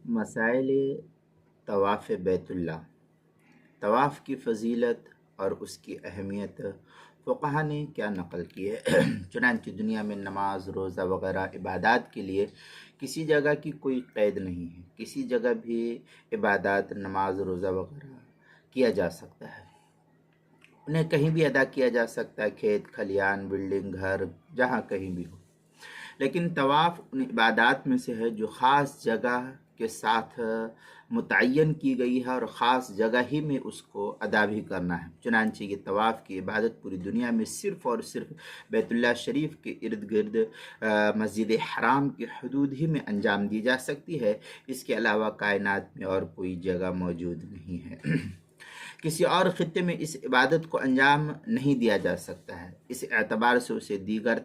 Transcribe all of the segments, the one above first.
مسائل طواف بیت اللہ، طواف کی فضیلت اور اس کی اہمیت فقہا نے کیا نقل کی ہے۔ چنانچہ دنیا میں نماز، روزہ وغیرہ عبادات کے لیے کسی جگہ کی کوئی قید نہیں ہے، کسی جگہ بھی عبادات، نماز، روزہ وغیرہ کیا جا سکتا ہے، انہیں کہیں بھی ادا کیا جا سکتا ہے، کھیت کھلیان، بلڈنگ، گھر، جہاں کہیں بھی ہو۔ لیکن طواف ان عبادات میں سے ہے جو خاص جگہ کے ساتھ متعین کی گئی ہے اور خاص جگہ ہی میں اس کو ادا بھی کرنا ہے۔ چنانچہ یہ طواف کی عبادت پوری دنیا میں صرف اور صرف بیت اللہ شریف کے ارد گرد مسجد حرام کی حدود ہی میں انجام دی جا سکتی ہے، اس کے علاوہ کائنات میں اور کوئی جگہ موجود نہیں ہے۔ کسی اور خطے میں اس عبادت کو انجام نہیں دیا جا سکتا ہے، اس اعتبار سے اسے دیگر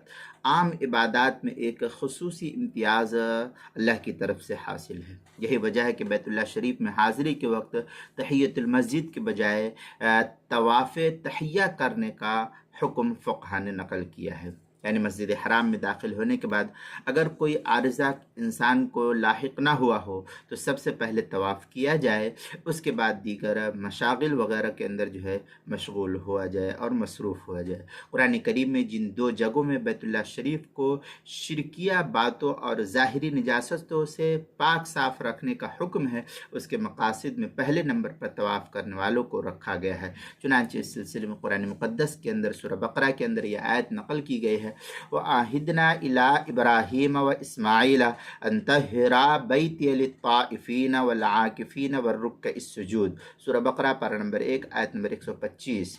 عام عبادات میں ایک خصوصی امتیاز اللہ کی طرف سے حاصل ہے۔ یہی وجہ ہے کہ بیت اللہ شریف میں حاضری کے وقت تحیۃ المسجد کے بجائے طواف تحیہ کرنے کا حکم فقہا نے نقل کیا ہے، یعنی مسجد حرام میں داخل ہونے کے بعد اگر کوئی عارضہ انسان کو لاحق نہ ہوا ہو تو سب سے پہلے طواف کیا جائے، اس کے بعد دیگر مشاغل وغیرہ کے اندر جو ہے مشغول ہوا جائے اور مصروف ہوا جائے۔ قرآن کریم میں جن دو جگہوں میں بیت اللہ شریف کو شرکیہ باتوں اور ظاہری نجاستوں سے پاک صاف رکھنے کا حکم ہے، اس کے مقاصد میں پہلے نمبر پر طواف کرنے والوں کو رکھا گیا ہے۔ چنانچہ اس سلسلے میں قرآن مقدس کے اندر سورہ بقرہ کے اندر یہ آیت نقل کی گئی ہے، وَآہِدْنَا إِلَىٰ إِبْرَاهِيمَ وَإِسْمَاعِيلَ أَن طَهِّرَا بَيْتِيَ لِلطَّائِفِينَ وَالْعَاكِفِينَ وَالرُّكَّعِ السُّجُودِ۔ سورہ بقرہ پارہ نمبر 1 آیت نمبر 125۔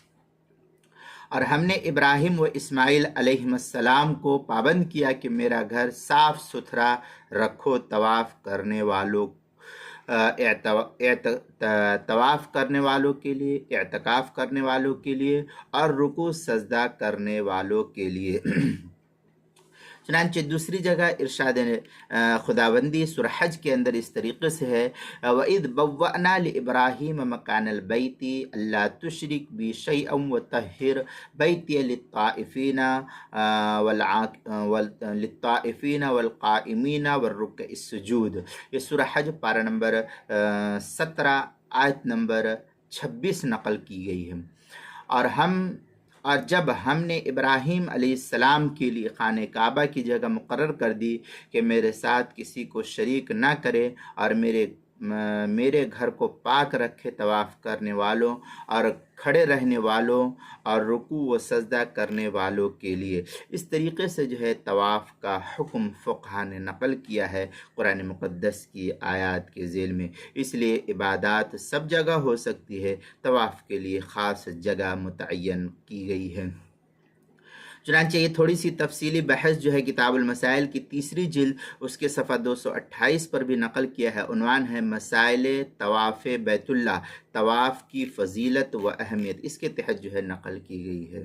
اور ہم نے ابراہیم و اسماعیل علیہ السلام کو پابند کیا کہ میرا گھر صاف ستھرا رکھو، طواف کرنے والوں طواف کرنے والوں کے لیے، اعتکاف کرنے والوں کے لیے اور رکوع سجدہ کرنے والوں کے لیے۔ چنانچہ دوسری جگہ ارشاد خداوندی سورہ حج کے اندر اس طریقے سے ہے، وَإِذْ بَوَّأْنَا لِإِبْرَاهِيمَ مَكَانَ الْبَيْتِ أَلَّا تُشْرِكْ بِي شَيْئًا وَطَهِّرْ بَيْتِيَ لِلطَّائِفِينَ وَالْقَائِمِينَ وَالرُّكَّعِ السُّجُودِ۔ یہ سورہ حج پارہ نمبر 17 آیت نمبر 26 نقل کی گئی ہے۔ اور جب ہم نے ابراہیم علیہ السلام کے لیے خانہ کعبہ کی جگہ مقرر کر دی کہ میرے ساتھ کسی کو شریک نہ کرے اور میرے گھر کو پاک رکھے، طواف کرنے والوں اور کھڑے رہنے والوں اور رکوع و سجدہ کرنے والوں کے لیے، اس طریقے سے جو ہے طواف کا حکم فقہا نے نقل کیا ہے قرآن مقدس کی آیات کے ذیل میں۔ اس لیے عبادات سب جگہ ہو سکتی ہے، طواف کے لیے خاص جگہ متعین کی گئی ہے۔ چنانچہ یہ تھوڑی سی تفصیلی بحث جو ہے کتاب المسائل کی تیسری جلد اس کے صفحہ 228 پر بھی نقل کیا ہے، عنوان ہے مسائل طواف بیت اللہ، طواف کی فضیلت و اہمیت، اس کے تحت جو ہے نقل کی گئی ہے۔